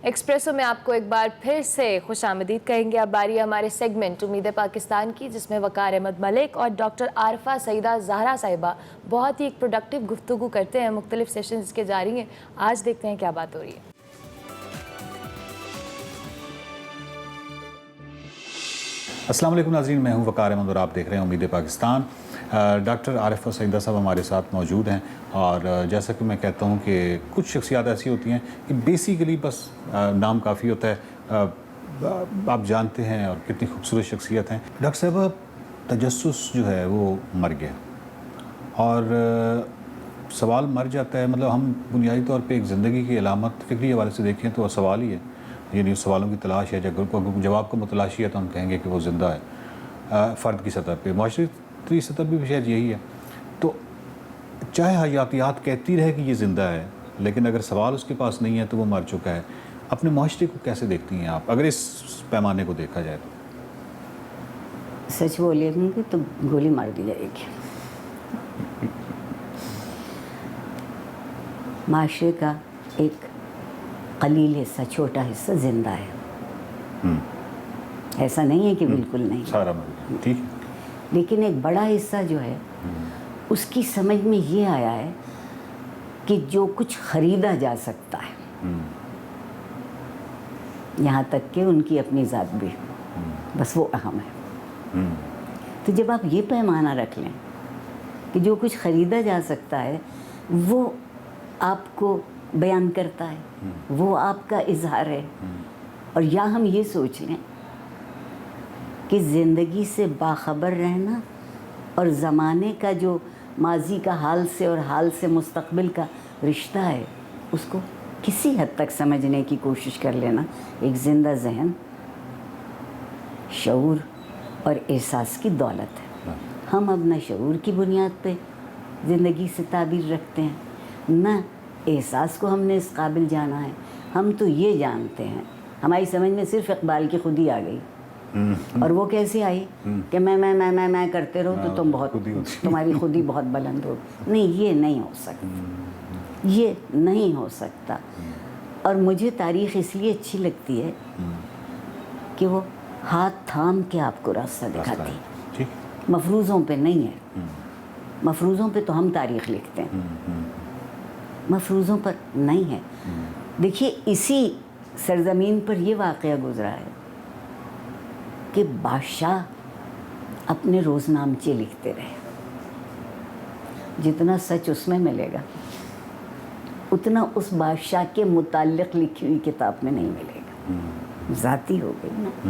Expressive میں آپ کو ایک بار پھر سے خوش آمدید کہیں گے. اب باری ہے ہمارے سیگمنٹ امید پاکستان کی، جس میں وقار احمد ملک اور ڈاکٹر عارفہ سعیدہ زہرا صاحبہ بہت ہی ایک پروڈکٹیو گفتگو کرتے ہیں. مختلف سیشنز کے جاری ہیں. آج دیکھتے ہیں کیا بات ہو رہی ہے. السلام علیکم ناظرین، میں ہوں وقار احمد اور آپ دیکھ رہے ہیں امید پاکستان. ڈاکٹر عارفہ سعیدہ صاحب ہمارے ساتھ موجود ہیں، اور جیسا کہ میں کہتا ہوں کہ کچھ شخصیات ایسی ہوتی ہیں کہ بیسیکلی بس نام کافی ہوتا ہے. آپ جانتے ہیں اور کتنی خوبصورت شخصیت ہیں. ڈاکٹر صاحب، تجسس جو ہے وہ مر گیا، اور سوال مر جاتا ہے. مطلب ہم بنیادی طور پہ ایک زندگی کی علامت فکری حوالے سے دیکھیں تو سوال ہی ہے، یعنی سوالوں کی تلاش ہے. اگر جواب کو متلاشی ہے تو ہم کہیں گے کہ وہ زندہ ہے. فرد کی سطح پہ، معاشرتی سطح پہ بھی شاید یہی ہے. تو چاہے حیاتیات کہتی رہے کہ یہ زندہ ہے، لیکن اگر سوال اس کے پاس نہیں ہے تو وہ مر چکا ہے. اپنے معاشرے کو کیسے دیکھتی ہیں آپ، اگر اس پیمانے کو دیکھا جائے تو؟ سچ بولے گی تو گولی مار دی جائے گی. معاشرے کا ایک قلیل حصہ، چھوٹا حصہ زندہ ہے. ایسا نہیں ہے کہ بالکل نہیں، سارا مر ٹھیک ہے. لیکن ایک بڑا حصہ جو ہے اس کی سمجھ میں یہ آیا ہے کہ جو کچھ خریدا جا سکتا ہے، یہاں تک کہ ان کی اپنی ذات بھی، بس وہ اہم ہے. تو جب آپ یہ پیمانہ رکھ لیں کہ جو کچھ خریدا جا سکتا ہے وہ آپ کو بیان کرتا ہے، وہ آپ کا اظہار ہے، اور یا ہم یہ سوچ لیں کہ زندگی سے باخبر رہنا اور زمانے کا جو ماضی کا حال سے اور حال سے مستقبل کا رشتہ ہے، اس کو کسی حد تک سمجھنے کی کوشش کر لینا ایک زندہ ذہن، شعور اور احساس کی دولت ہے. ہم اب نہ شعور کی بنیاد پہ زندگی سے تعبیر رکھتے ہیں، نہ احساس کو ہم نے اس قابل جانا ہے. ہم تو یہ جانتے ہیں، ہماری سمجھ میں صرف اقبال کی خودی آ گئی. اور وہ کیسے آئی کہ میں کرتے رہو تو تمہاری خودی بہت بلند ہو. نہیں، یہ نہیں ہو سکتا، یہ نہیں ہو سکتا. اور مجھے تاریخ اس لیے اچھی لگتی ہے کہ وہ ہاتھ تھام کے آپ کو راستہ دکھاتی ہے، مفروضوں پہ نہیں ہے. مفروضوں پہ تو ہم تاریخ لکھتے ہیں، مفروضوں پر نہیں ہے. دیکھیے، اسی سرزمین پر یہ واقعہ گزرا ہے کہ بادشاہ اپنے روزنامچے لکھتے رہے. جتنا سچ اس میں ملے گا اتنا اس بادشاہ کے متعلق لکھی ہوئی کتاب میں نہیں ملے گا. ذاتی ہو گئی نا.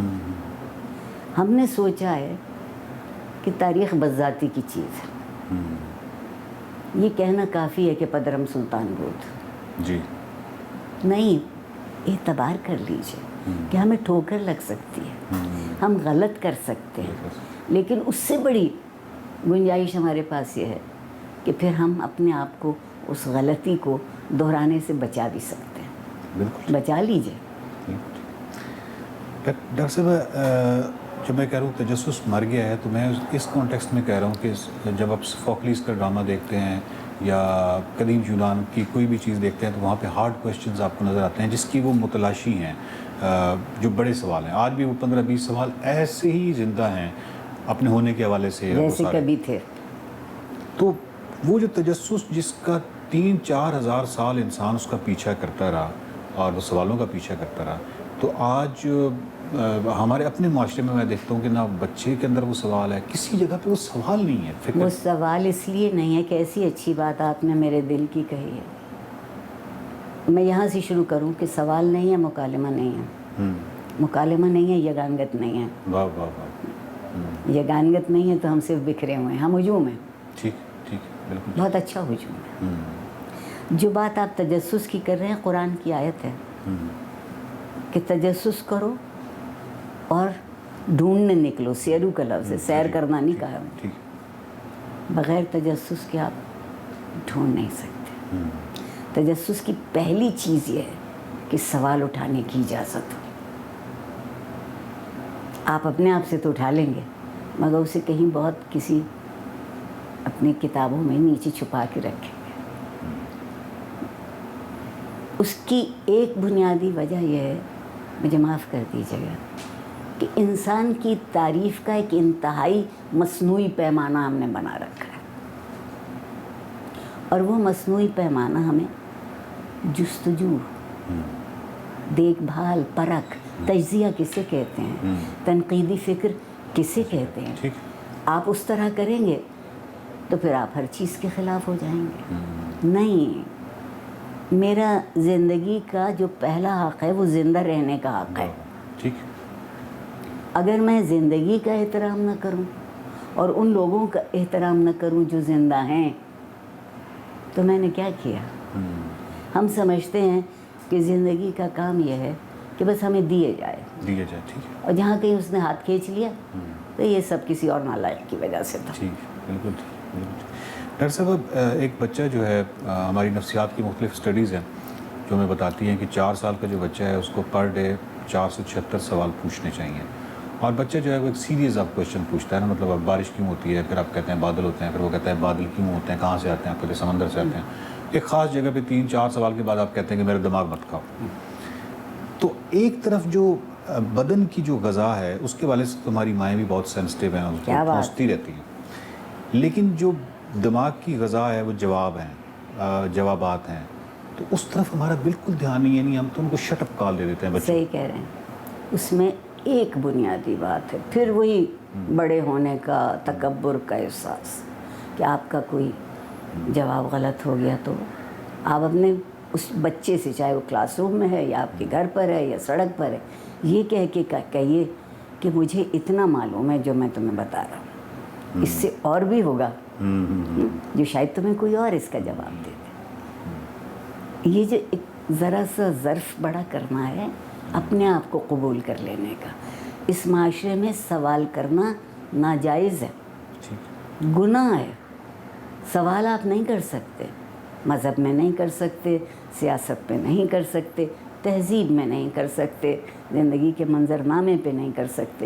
ہم نے سوچا ہے کہ تاریخ بس ذاتی کی چیز ہے. یہ کہنا کافی ہے کہ پدرم سلطان بدھ جی نہیں. اعتبار کر لیجئے کہ ہمیں ٹھوکر لگ سکتی ہے، ہم غلط کر سکتے ہیں، لیکن اس سے بڑی گنجائش ہمارے پاس یہ ہے کہ پھر ہم اپنے آپ کو اس غلطی کو دہرانے سے بچا بھی سکتے ہیں. بالکل بچا لیجئے. ڈاکٹر صاحب، جب میں کہہ رہا ہوں تجسس مر گیا ہے تو میں اس کانٹیکسٹ میں کہہ رہا ہوں کہ جب آپ سوفوکلیس کا ڈرامہ دیکھتے ہیں یا قدیم یونان کی کوئی بھی چیز دیکھتے ہیں تو وہاں پہ ہارڈ کویشچنز آپ کو نظر آتے ہیں جس کی وہ متلاشی ہیں، جو بڑے سوال ہیں. آج بھی وہ 15-20 سوال ایسے ہی زندہ ہیں اپنے ہونے کے حوالے سے، جیسے کبھی تھے. تو وہ جو تجسس جس کا 3-4 ہزار سال انسان اس کا پیچھا کرتا رہا اور وہ سوالوں کا پیچھا کرتا رہا، تو آج ہمارے اپنے معاشرے میں دیکھتا ہوں کہ نہ بچے کے اندر وہ سوال ہے، کسی جگہ پہ وہ سوال نہیں ہے. فکر وہ سوال اس لیے نہیں ہے کہ ایسی اچھی بات آپ نے میرے دل کی کہی ہے. میں یہاں سے شروع کروں کہ سوال نہیں ہے، مکالمہ نہیں ہے. مکالمہ نہیں ہے، یگانگت نہیں ہے. واہ واہ واہ. یگانگت نہیں ہے تو ہم صرف بکھرے ہوئے ہیں، ہم ہجوم ہیں. ٹھیک ٹھیک، بالکل بہت اچھا ہجوم ہے. جو بات آپ تجسس کی کر رہے ہیں، قرآن کی آیت ہے کہ تجسس کرو اور ڈھونڈنے نکلو. سیرو کا لفظ ہے، سیر کرنا نہیں کہا. بغیر تجسس کے آپ ڈھونڈ نہیں سکتے. تجسس کی پہلی چیز یہ ہے کہ سوال اٹھانے کی اجازت ہو. آپ اپنے آپ سے تو اٹھا لیں گے، مگر اسے کہیں بہت کسی اپنی کتابوں میں نیچے چھپا کے رکھیں گے. اس کی ایک بنیادی وجہ یہ ہے، مجھے معاف کر دیجیے گا، کہ انسان کی تعریف کا ایک انتہائی مصنوعی پیمانہ ہم نے بنا رکھا ہے، اور وہ مصنوعی پیمانہ ہمیں جستجو، دیکھ بھال، پرکھ، تجزیہ کسے کہتے ہیں، تنقیدی فکر کسے کہتے ہیں، ٹھیک، آپ اس طرح کریں گے تو پھر آپ ہر چیز کے خلاف ہو جائیں گے۔ نہیں، میرا زندگی کا جو پہلا حق ہے وہ زندہ رہنے کا حق ہے۔ ٹھیک، اگر میں زندگی کا احترام نہ کروں اور ان لوگوں کا احترام نہ کروں جو زندہ ہیں، تو میں نے کیا کیا؟ ہم سمجھتے ہیں کہ زندگی کا کام یہ ہے کہ بس ہمیں دیے جائے، دیا جائے، ٹھیک ہے، اور جہاں کہیں اس نے ہاتھ کھینچ لیا تو یہ سب کسی اور نالائق کی وجہ سے تھا۔ ٹھیک، بالکل ٹھیک، بالکل ٹھیک۔ ڈاکٹر صاحب، ایک بچہ جو ہے، ہماری نفسیات کی مختلف اسٹڈیز ہیں جو ہمیں بتاتی ہیں کہ 4 سال کا جو بچہ ہے اس کو پر ڈے 4 سے 76 سوال پوچھنے چاہیے، اور بچہ جو ہے وہ ایک سیریز آف کویشچن پوچھتا ہے نا، مطلب اب بارش کیوں ہوتی ہے، پھر آپ کہتے ہیں بادل ہوتے ہیں، پھر وہ کہتا ہے بادل کیوں ہوتے ہیں، کہاں سے آتے ہیں، آپ کہتے ہیں سمندر سے آتے ہیں، ایک خاص جگہ پہ 3-4 سوال کے بعد آپ کہتے ہیں کہ میرا دماغ مت کھاؤ۔ تو ایک طرف جو بدن کی جو غذا ہے اس کے والے سے تمہاری مائیں بھی بہت سینسٹیو ہیں، اس کو پہنچتی رہتی ہیں، لیکن جو دماغ کی غذا ہے وہ جواب ہیں، جوابات ہیں، تو اس طرف ہمارا بالکل دھیان نہیں ہے، نہیں ہم تو ان کو شٹ اپ کال دے دیتے ہیں بچوں۔ صحیح کہہ رہے ہیں، اس میں ایک بنیادی بات ہے، پھر وہی بڑے ہونے کا تکبر کا احساس کہ آپ کا کوئی جواب غلط ہو گیا تو آپ اپنے اس بچے سے، چاہے وہ کلاس روم میں ہے یا آپ کے گھر پر ہے یا سڑک پر ہے، یہ کہہ کے کہیے کہ مجھے اتنا معلوم ہے جو میں تمہیں بتا رہا ہوں، اس سے اور بھی ہوگا جو شاید تمہیں کوئی اور اس کا جواب دے دے۔ یہ جو ایک ذرا سا ظرف بڑا کرنا ہے اپنے آپ کو قبول کر لینے کا، اس معاشرے میں سوال کرنا ناجائز ہے، گناہ ہے، سوال آپ نہیں کر سکتے، مذہب میں نہیں کر سکتے، سیاست میں نہیں کر سکتے، تہذیب میں نہیں کر سکتے، زندگی کے منظرنامے پہ نہیں کر سکتے،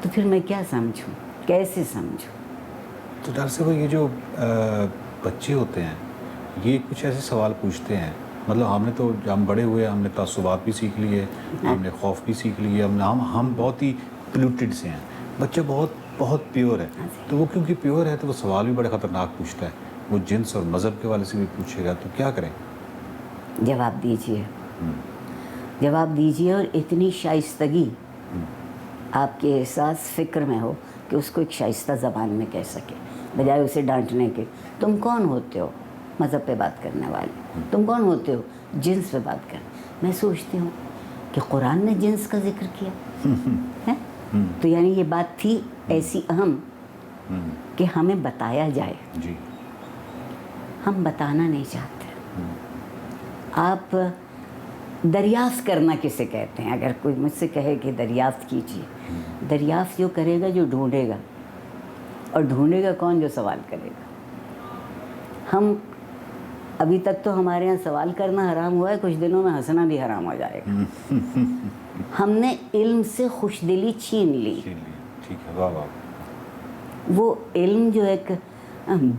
تو پھر میں کیا سمجھوں، کیسے سمجھوں؟ تو ڈاکٹر صاحب یہ جو بچے ہوتے ہیں یہ کچھ ایسے سوال پوچھتے ہیں، مطلب ہم نے تو ہم بڑے ہوئے ہم نے تعصبات بھی سیکھ لیے، ہم نے خوف بھی سیکھ لیے، ہم بہت ہی پلیوٹڈ سے ہیں، بچہ بہت پیور ہے، تو وہ کیونکہ پیور ہے تو وہ سوال بھی بڑے خطرناک پوچھتا ہے، وہ جنس اور مذہب کے والے سے بھی پوچھے گا، تو کیا کریں؟ جواب دیجئے، جواب دیجئے، اور اتنی شائستگی آپ کے احساس فکر میں ہو کہ اس کو ایک شائستہ زبان میں کہہ سکے، بجائے اسے ڈانٹنے کے۔ تم کون ہوتے ہو مذہب پہ بات کرنے والے؟ تم کون ہوتے ہو جنس پہ بات کرنے؟ میں سوچتی ہوں کہ قرآن نے جنس کا ذکر کیا ہے، تو یعنی یہ بات تھی ایسی اہم کہ ہمیں بتایا جائے، جی، ہم بتانا نہیں چاہتے۔ آپ دریافت کرنا کسے کہتے ہیں؟ اگر کوئی مجھ سے کہے کہ دریافت کیجیے، دریافت جو کرے گا جو ڈھونڈے گا، اور ڈھونڈے گا کون؟ جو سوال کرے گا۔ ہم ابھی تک تو ہمارے یہاں سوال کرنا حرام ہوا ہے، کچھ دنوں میں ہنسنا بھی حرام ہو جائے گا۔ ہم نے علم سے خوش دلی چھین لی، ٹھیک ہے، واہ واہ۔ وہ علم جو ایک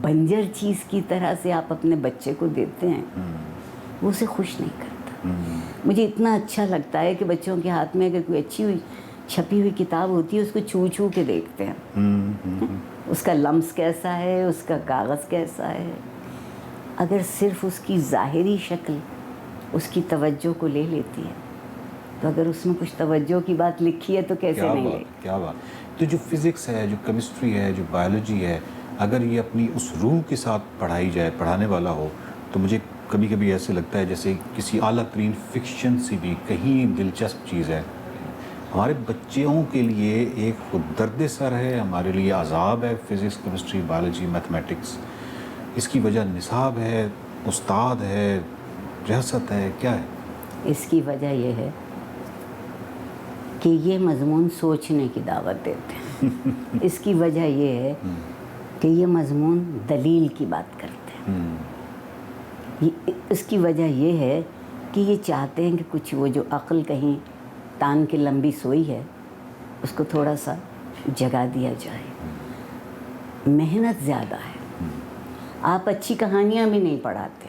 بنجر چیز کی طرح سے آپ اپنے بچے کو دیتے ہیں، وہ اسے خوش نہیں کرتا۔ مجھے اتنا اچھا لگتا ہے کہ بچوں کے ہاتھ میں اگر کوئی اچھی ہوئی چھپی ہوئی کتاب ہوتی ہے اس کو چھو کے دیکھتے ہیں، اس کا لمس کیسا ہے، اس کا کاغذ کیسا ہے۔ اگر صرف اس کی ظاہری شکل اس کی توجہ کو لے لیتی ہے، تو اگر اس میں کچھ توجہ کی بات لکھی ہے تو کیسے نہیں لے؟ کیا بات! تو جو فزکس ہے، جو کیمسٹری ہے، جو بایولوجی ہے، اگر یہ اپنی اس روح کے ساتھ پڑھائی جائے، پڑھانے والا ہو، تو مجھے کبھی کبھی ایسے لگتا ہے جیسے کسی اعلیٰ ترین فکشن سے بھی کہیں دلچسپ چیز ہے۔ ہمارے بچوں کے لیے ایک خود درد سر ہے، ہمارے لیے عذاب ہے فزکس، کیمسٹری، بایولوجی، میتھمیٹکس۔ اس کی وجہ نصاب ہے، استاد ہے، ریاست ہے، کیا ہے؟ اس کی وجہ یہ ہے کہ یہ مضمون سوچنے کی دعوت دیتے ہیں۔ اس کی وجہ یہ ہے کہ یہ مضمون دلیل کی بات کرتے ہیں۔ اس کی وجہ یہ ہے کہ یہ چاہتے ہیں کہ کچھ وہ جو عقل کہیں تان کے لمبی سوئی ہے اس کو تھوڑا سا جگا دیا جائے۔ محنت زیادہ ہے، آپ اچھی کہانیاں بھی نہیں پڑھاتے،